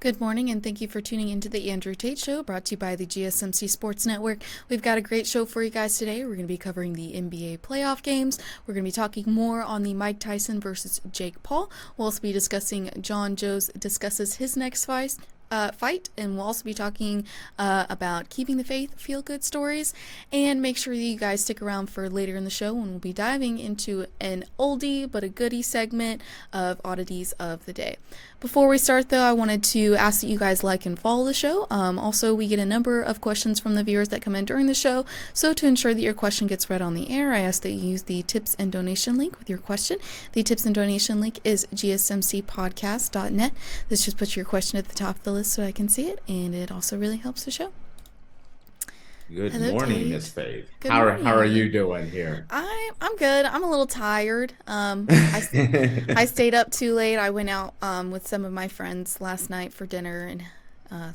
Good morning, and thank you for tuning into the Andrew Tate Show, brought to you by the GSMC Sports Network. We've got a great show for you guys today. We're going to be covering the NBA playoff games. We're going to be talking more on the Mike Tyson versus Jake Paul. We'll also be discussing John Jones discusses his next fight, and we'll also be talking about keeping the faith, feel-good stories, and make sure that you guys stick around for later in the show when we'll be diving into an oldie but a goodie segment of oddities of the day. Before we start, though, I wanted to ask that you guys like and follow the show. Also, we get a number of questions from the viewers that come in during the show, so to ensure that your question gets read on the air, I ask that you use the tips and donation link with your question. The tips and donation link is gsmcpodcast.net. This just puts your question at the top of the list so I can see it, and it also really helps the show. Good Hello, morning, Tate. Miss Faith. Good How morning. are you doing here? I'm good. I'm a little tired. I stayed up too late. I went out with some of my friends last night for dinner and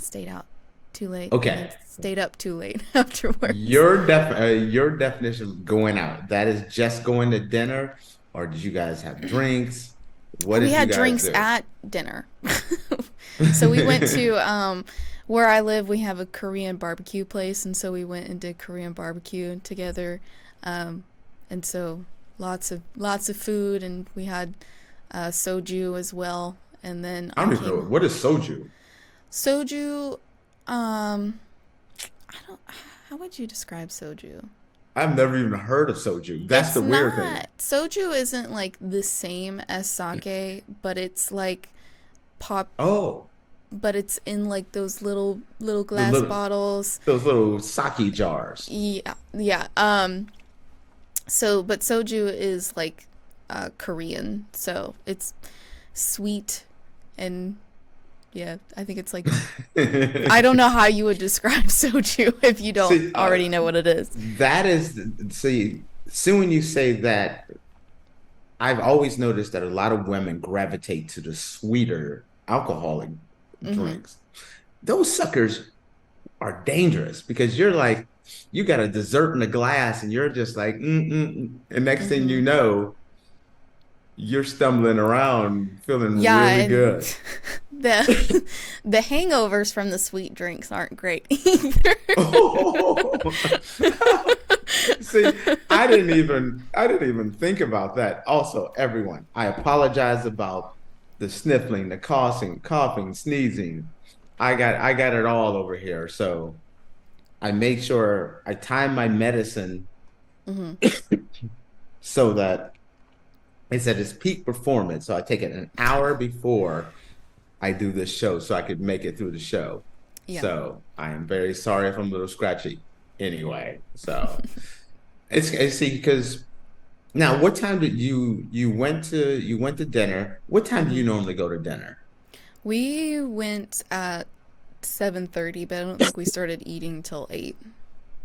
stayed out too late. Okay. And then stayed up too late afterwards. Your definition of going out, that is just going to dinner, or did you guys have drinks? What did We you had guys drinks do? at dinner. So we went to where I live. We have a Korean barbecue place, and so we went and did Korean barbecue together. And so lots of food, and we had soju as well. And then I don't even know. What is soju? soju. I don't. How would you describe soju? I've never even heard of soju. That's the weird thing. Soju isn't like the same as sake, but it's like pop. Oh, But it's in like those little the glass bottles. those little sake jars. Yeah, yeah. But soju is like Korean, so it's sweet and yeah, I think it's like I don't know how you would describe soju if you don't See, already know what it is. that is, see, when you say that, I've always noticed that a lot of women gravitate to the sweeter alcoholic drinks. Those suckers are dangerous because you're like, you got a dessert in a glass and you're just like, and next thing you know, you're stumbling around feeling Yeah, really and good. the the hangovers from the sweet drinks aren't great either. See, I didn't even think about that. Also, everyone, I apologize about the sniffling, the coughing, sneezing. I got it all over here. So I make sure I time my medicine so that it's at its peak performance. So I take it an hour before I do this show so I could make it through the show. Yeah. So I am very sorry if I'm a little scratchy anyway. So it's see, because now what time did you went to dinner? What time do you normally go to dinner? We went at 7:30, but I don't think we started eating till 8.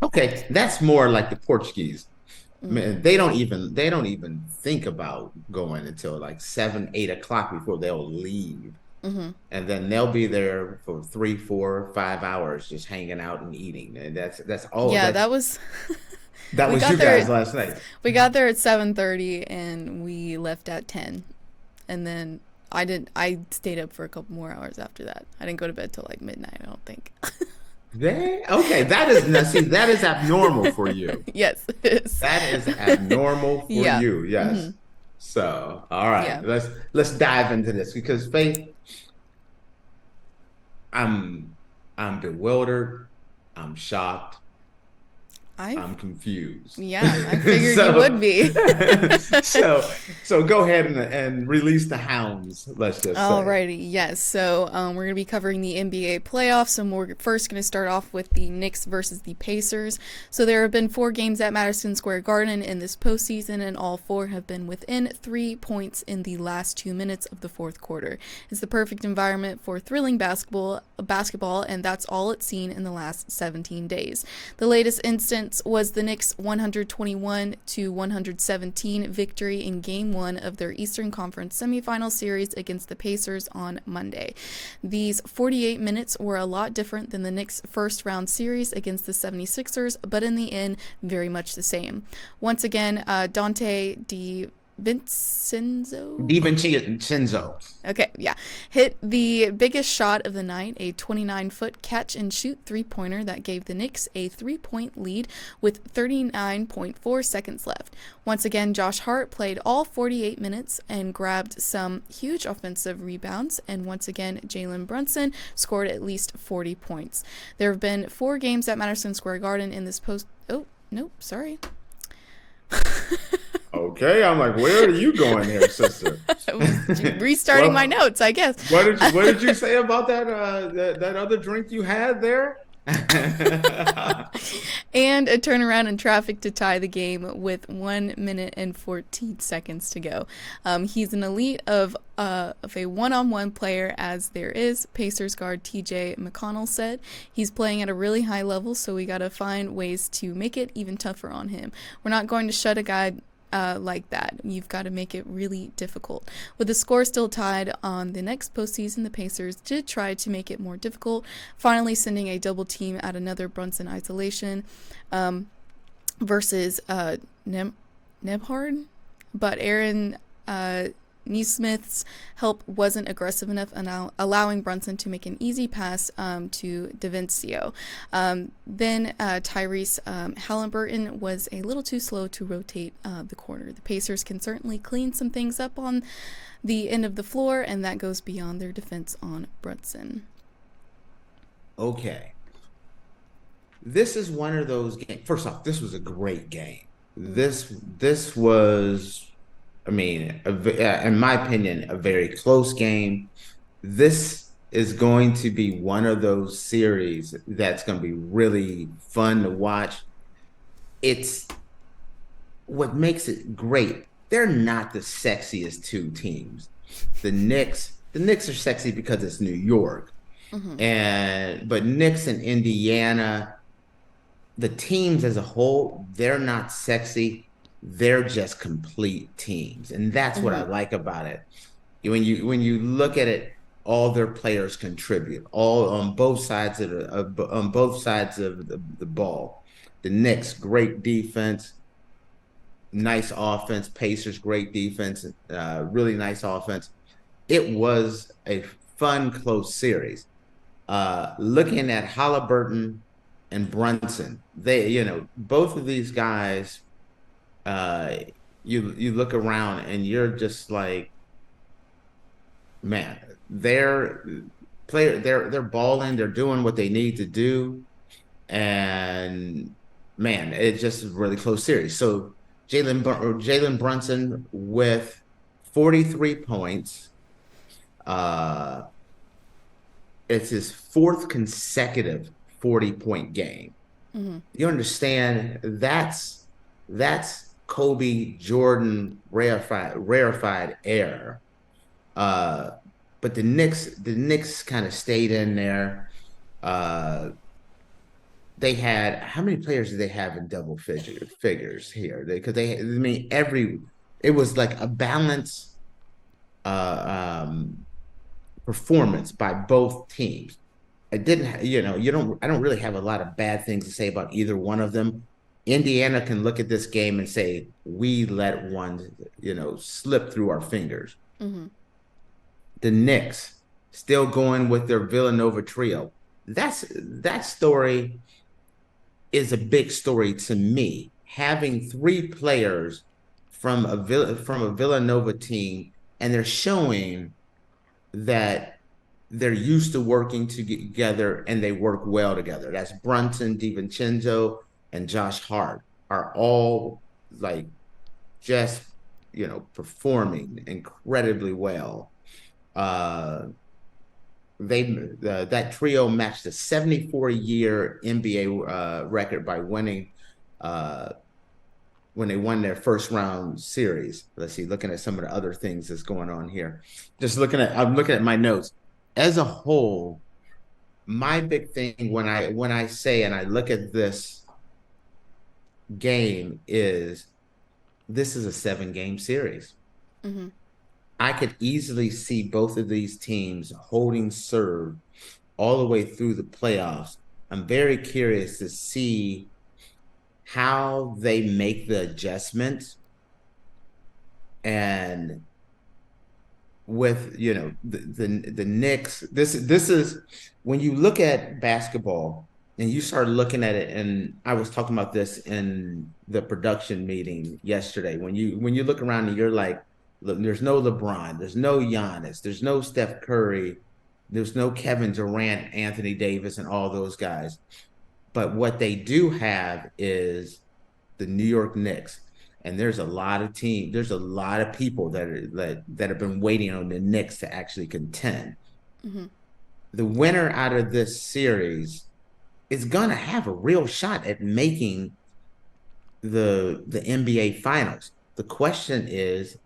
Okay, that's more like the Portuguese. Man, they don't even think about going until like 7, 8 o'clock before they'll leave. And then they'll be there for 3, 4, 5 hours just hanging out and eating. And that's all. Yeah, that was That we was got you there guys last night. we got there at 7:30 and we left at 10. And then I stayed up for a couple more hours after that. I didn't go to bed till like midnight, I don't think. Okay, that is now see, that is abnormal for you. Yes, it is. That is abnormal for Yeah. you. Yes. So, all right, Yeah. let's dive into this because Faith, I'm bewildered, I'm shocked, I'm confused. Yeah, I figured you So, would be. so go ahead and release the hounds. Let's just say. Alrighty, yes. So we're going to be covering the NBA playoffs, and we're first going to start off with the Knicks versus the Pacers. So there have been 4 games at Madison Square Garden in this postseason, and all 4 have been within 3 points in the last 2 minutes of the fourth quarter. It's the perfect environment for thrilling basketball, and that's all it's seen in the last 17 days. The latest instance was the Knicks' 121-117 victory in Game 1 of their Eastern Conference semifinal series against the Pacers on Monday. These 48 minutes were a lot different than the Knicks' first-round series against the 76ers, but in the end, very much the same. Once again, Dante Vincenzo. DiVincenzo. Okay, yeah. Hit the biggest shot of the night, a 29-foot catch and shoot three-pointer that gave the Knicks a 3-point lead with 39.4 seconds left. Once again, Josh Hart played all 48 minutes and grabbed some huge offensive rebounds, and once again, Jalen Brunson scored at least 40 points. There have been 4 games at Madison Square Garden in this post. Oh, nope, sorry. Okay, I'm like, where are you going here, sister? Restarting my notes, I guess. What did you say about that other drink you had there? And a turnaround in traffic to tie the game with 1 minute and 14 seconds to go. He's an elite of a one-on-one player as there is, Pacers guard TJ McConnell said. He's playing at a really high level, so we got to find ways to make it even tougher on him. We're not going to shut a guy like that. You've got to make it really difficult. With the score still tied on the next postseason, the Pacers did try to make it more difficult, finally sending a double team at another Brunson isolation versus Nebhard, but Aaron Neesmith's help wasn't aggressive enough, allowing Brunson to make an easy pass to DiVincenzo. Then Tyrese Halliburton was a little too slow to rotate the corner. The Pacers can certainly clean some things up on the end of the floor, and that goes beyond their defense on Brunson. Okay. This is one of those games. First off, this was a great game. This was, I mean, in my opinion, a very close game. This is going to be one of those series that's going to be really fun to watch. It's what makes it great. They're not the sexiest two teams. The Knicks are sexy because it's New York. But Knicks and Indiana, the teams as a whole, they're not sexy. They're just complete teams, and that's what I like about it. When you look at it, all their players contribute, all on both sides of the ball. The Knicks, great defense, nice offense. Pacers, great defense, really nice offense. It was a fun, close series. Looking at Halliburton and Brunson, both of these guys. You look around and you're just like, man, they're balling, they're doing what they need to do, and man, it's just a really close series. So Jalen Brunson with 43 points. It's his 4th consecutive 40-point game. You understand that's Kobe Jordan rarefied air. But the Knicks kind of stayed in there. They had, how many players did they have in double figures here? It was like a balanced performance by both teams. I don't really have a lot of bad things to say about either one of them. Indiana can look at this game and say, we let one, slip through our fingers. The Knicks still going with their Villanova trio. That story is a big story to me. Having 3 players from a Villanova team, and they're showing that they're used to working together and they work well together. That's Brunson, DiVincenzo, and Josh Hart are all like just, performing incredibly well. That trio matched a 74-year NBA record by winning when they won their first round series. Let's see, looking at some of the other things that's going on here. I'm looking at my notes. As a whole, my big thing when I say and I look at this game is this is a 7-game series. I could easily see both of these teams holding serve all the way through the playoffs. I'm very curious to see how they make the adjustments And with the Knicks, this is when you look at basketball and you start looking at it, and I was talking about this in the production meeting yesterday. When you look around and you're like, look, there's no LeBron, there's no Giannis, there's no Steph Curry, there's no Kevin Durant, Anthony Davis, and all those guys. But what they do have is the New York Knicks. And there's there's a lot of people that have been waiting on the Knicks to actually contend. Mm-hmm. The winner out of this series is gonna have a real shot at making the NBA Finals. The question is,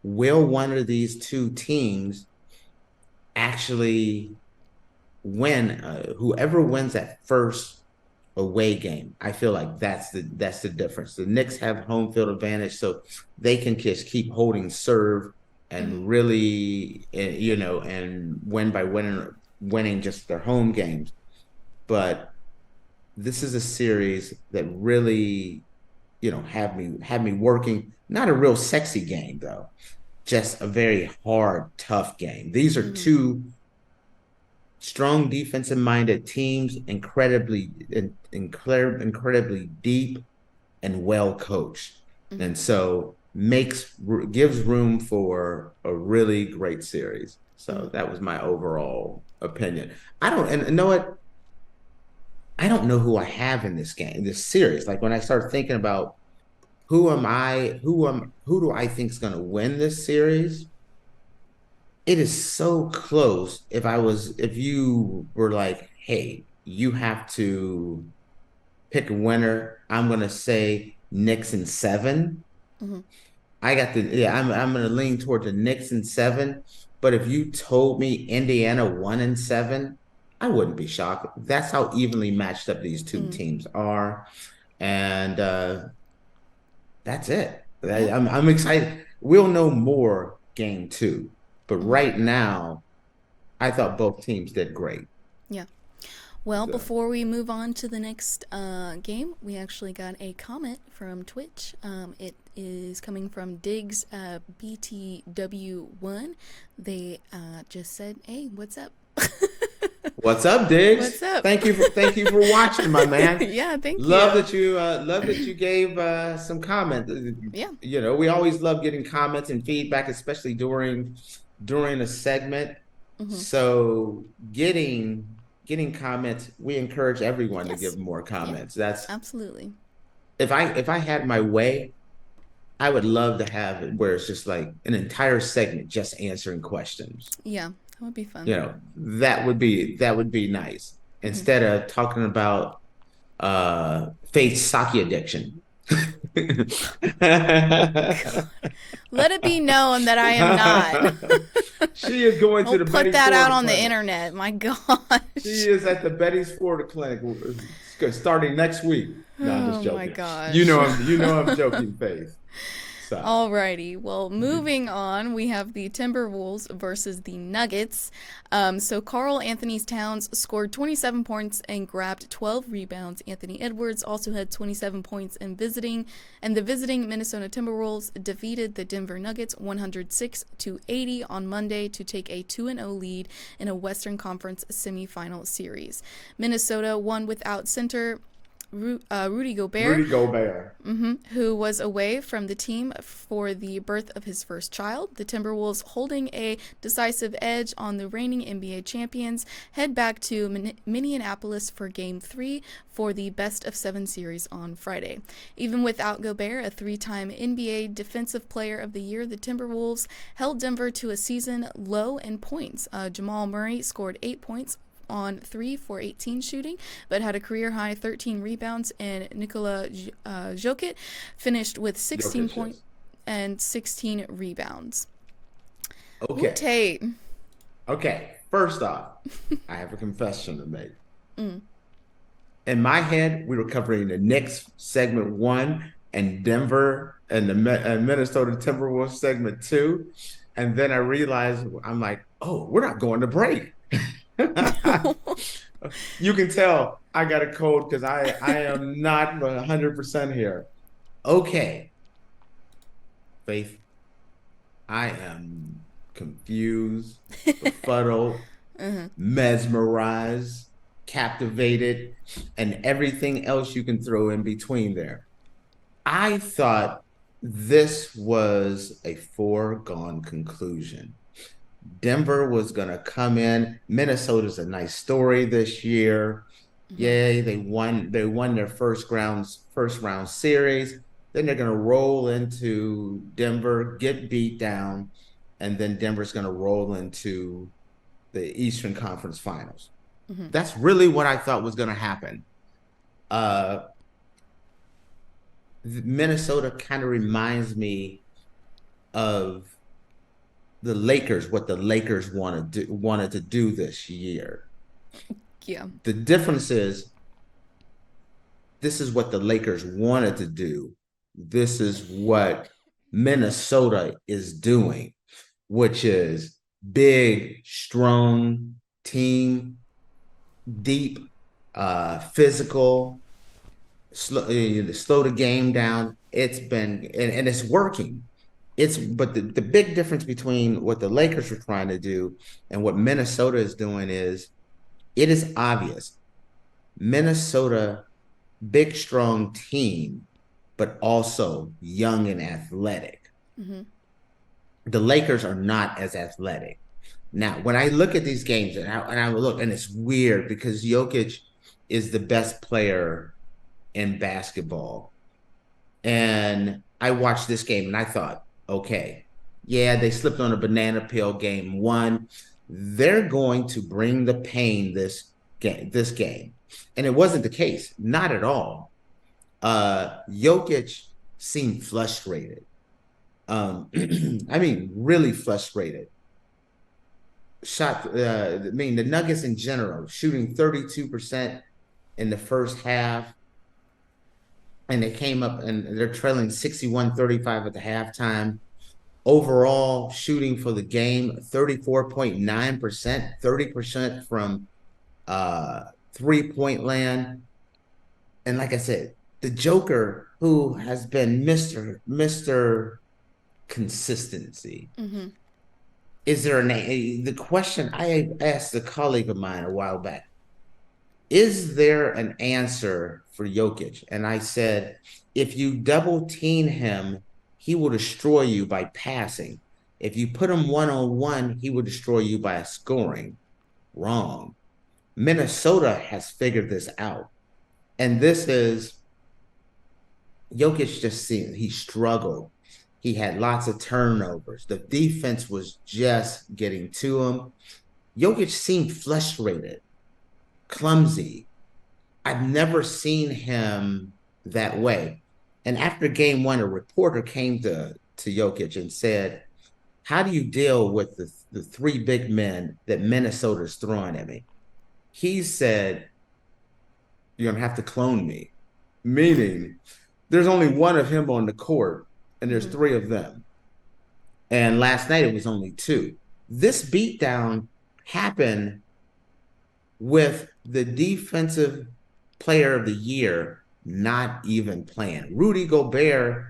will one of these two teams actually win? Whoever wins that first away game, I feel like that's the difference. The Knicks have home field advantage, so they can just keep holding serve and really, and win by winning just their home games. But this is a series that really, have me working. Not a real sexy game though, just a very hard, tough game. These are two strong defensive-minded teams, incredibly deep and well coached, and so gives room for a really great series. So that was my overall opinion. And you know what? I don't know who I have in this series. Like when I start thinking about who do I think is going to win this series? It is so close. If you were like, hey, you have to pick a winner, I'm going to say Knicks in 7. Mm-hmm. I'm going to lean toward the Knicks in 7. But if you told me Indiana 1-7, I wouldn't be shocked. That's how evenly matched up these two teams are. And that's it. I'm excited. We'll know more game 2. But right now, I thought both teams did great. Yeah. Well, before we move on to the next game, we actually got a comment from Twitch. It is coming from Diggs BTW1. They just said, "Hey, what's up?" What's up, Diggs? What's up? Thank you for watching, my man. Yeah, thank you. Love that you gave some comment. Yeah. We always love getting comments and feedback, especially during a segment. Mm-hmm. So getting comments, we encourage everyone to give more comments. Yeah, that's absolutely. If I had my way, I would love to have it where it's just like an entire segment just answering questions. Yeah, that would be fun. That would be nice. Instead of talking about Faith's sake addiction. Let it be known that I am not. She is going to the put Betty that Florida out on clinic. The internet. My gosh. She is at the Betty's Florida Clinic starting next week. No, I'm just joking. Oh my gosh. You know I'm joking, Faith. So. Alrighty, well, moving on, we have the Timberwolves versus the Nuggets. So Karl Anthony Towns scored 27 points and grabbed 12 rebounds. Anthony Edwards also had 27 points and the visiting Minnesota Timberwolves defeated the Denver Nuggets 106-80 on Monday to take a 2-0 lead in a Western Conference semifinal series. Minnesota won without center Rudy Gobert, who was away from the team for the birth of his first child. The Timberwolves, holding a decisive edge on the reigning NBA champions, head back to Minneapolis for Game 3 for the best-of-7 series on Friday. Even without Gobert, a 3-time NBA Defensive Player of the Year, the Timberwolves held Denver to a season low in points. Jamal Murray scored 8 points on 3 for 18 shooting, but had a career-high 13 rebounds, and Nikola Jokic finished with 16 points and 16 rebounds. Okay. Ooh, Tate. Okay, first off, I have a confession to make. In my head, we were covering the Knicks segment 1 and Denver and the Minnesota Timberwolves segment 2, and then I realized, I'm like, oh, we're not going to break. You can tell I got a cold because I am not 100% here. Okay, Faith, I am confused, befuddled, mesmerized, captivated, and everything else you can throw in between there. I thought this was a foregone conclusion. Denver was going to come in. Minnesota's a nice story this year. Mm-hmm. Yay, they won their first round series. Then they're going to roll into Denver, get beat down, and then Denver's going to roll into the Eastern Conference Finals. Mm-hmm. That's really what I thought was going to happen. Uh, Minnesota kind of reminds me of the Lakers, what the Lakers wanted to do this year. Yeah. The difference is this is what the Lakers wanted to do. This is what Minnesota is doing, which is big, strong team, deep, physical, slow the game down. It's been and it's working. But the big difference between what the Lakers are trying to do and what Minnesota is doing is it is obvious. Minnesota, big, strong team, but also young and athletic. Mm-hmm. The Lakers are not as athletic. Now, when I look at these games and I look, and it's weird because Jokic is the best player in basketball. And I watched this game and I thought, okay, yeah, they slipped on a banana peel game one. They're going to bring the pain this game. And it wasn't the case, not at all. Jokic seemed frustrated. I mean, really frustrated. The Nuggets in general, shooting 32% in the first half, and they came up and they're trailing 61-35 at the halftime. Overall shooting for the game, 34.9%, 30% from 3-point land. And like I said, the Joker, who has been Mr. Consistency. Mm-hmm. Is there a name? The question I asked a colleague of mine a while back, is there an answer for Jokic? And I said, if you double team him, he will destroy you by passing. If you put him one-on-one, he will destroy you by scoring. Wrong. Minnesota has figured this out. And this is Jokic he struggled. He had lots of turnovers. The defense was just getting to him. Jokic seemed frustrated, clumsy. I've never seen him that way. And after game one, a reporter came to Jokic and said, how do you deal with the three big men that Minnesota's throwing at me? He said, you're going to have to clone me, meaning there's only one of him on the court and there's three of them. And last night it was only two. This beatdown happened with the defensive player of the year not even playing. Rudy Gobert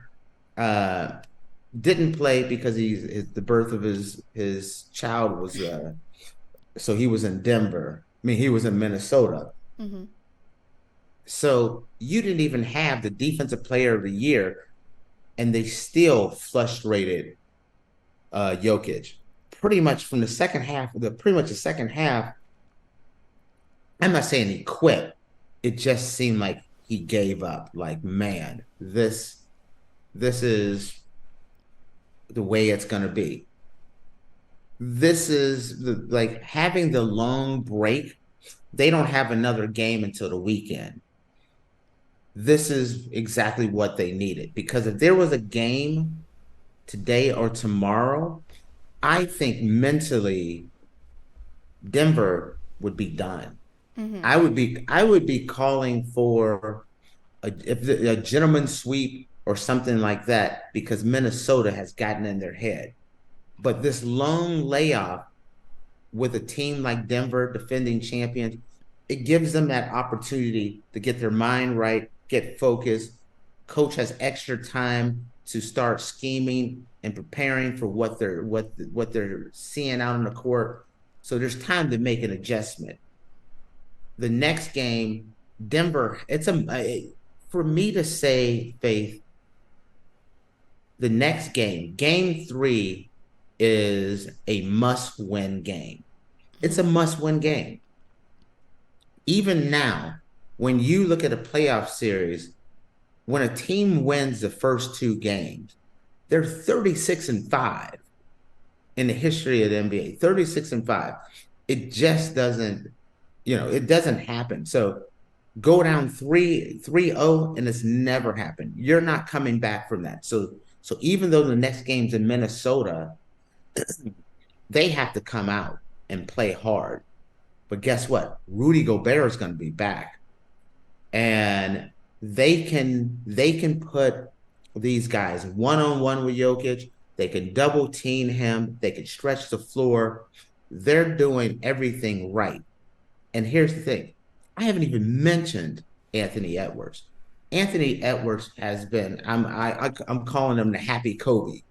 didn't play because the birth of his child was so he was in Denver. I mean, he was in Minnesota. Mm-hmm. So you didn't even have the defensive player of the year, and they still frustrated Jokic. Pretty much from the second half, the second half, I'm not saying he quit. It just seemed like he gave up. Like, man, this is the way it's going to be. This is like having the long break. They don't have another game until the weekend. This is exactly what they needed, because if there was a game today or tomorrow, I think mentally Denver would be done. Mm-hmm. I would be calling for a gentleman's sweep or something like that, because Minnesota has gotten in their head. But this long layoff with a team like Denver, defending champions, it gives them that opportunity to get their mind right, get focused. Coach has extra time to start scheming and preparing for what they're seeing out on the court. So there's time to make an adjustment. The next game, Denver, for me to say, Faith, the next game, game 3, is a must-win game. It's a must-win game. Even now, when you look at a playoff series, when a team wins the first 2 games, they're 36-5 in the history of the NBA. 36-5. It just doesn't, it doesn't happen. So go down 3-0 and it's never happened. You're not coming back from that. So even though the next game's in Minnesota, they have to come out and play hard. But guess what? Rudy Gobert is going to be back. And they can put these guys one-on-one with Jokic. They can double team him. They can stretch the floor. They're doing everything right. And here's the thing. I haven't even mentioned Anthony Edwards. Anthony Edwards has been, I'm calling him the happy Kobe.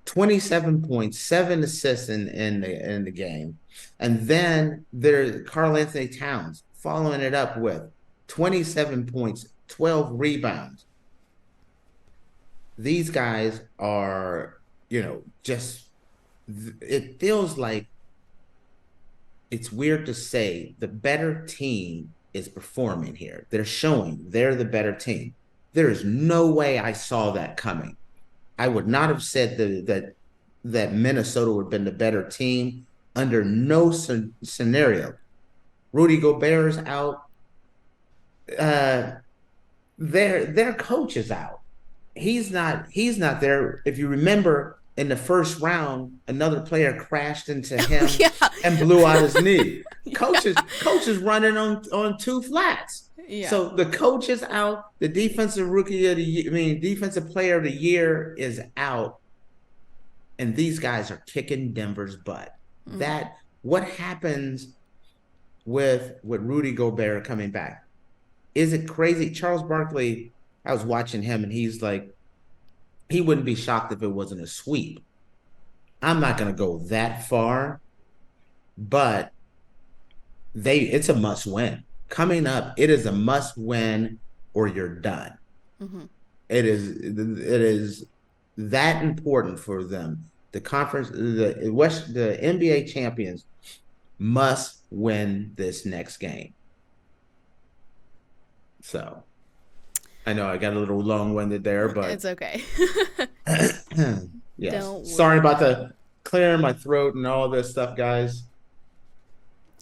27 points, 7 assists in the game. And then there's Karl Anthony Towns following it up with 27 points, 12 rebounds. These guys are, just, it feels like, it's weird to say, the better team is performing here. They're showing they're the better team. There is no way I saw that coming. I would not have said that Minnesota would have been the better team under no scenario. Rudy Gobert is out. Their coach is out. He's not there. If you remember, in the first round, another player crashed into him and blew out his knee. Coach is running on 2 flats. Yeah. So the coach is out. The defensive player of the year is out. And these guys are kicking Denver's butt. Mm-hmm. What happens with Rudy Gobert coming back? Is it crazy? Charles Barkley, I was watching him and he's like, he wouldn't be shocked if it wasn't a sweep. I'm not going to go that far, but it's a must win. Coming up, it is a must win or you're done. Mm-hmm. It is that important for them. The NBA champions must win this next game. So I know I got a little long-winded there, but it's okay. Yes. Sorry about the clearing my throat and all this stuff, guys.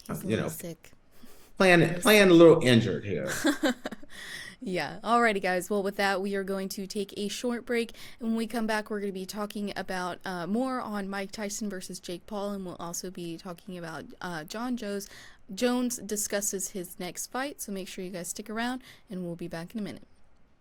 He's a little sick. Playing a little injured here. Yeah. Alrighty, guys. Well, with that, we are going to take a short break. And when we come back, we're going to be talking about more on Mike Tyson versus Jake Paul. And we'll also be talking about John Jones discusses his next fight. So make sure you guys stick around, and we'll be back in a minute.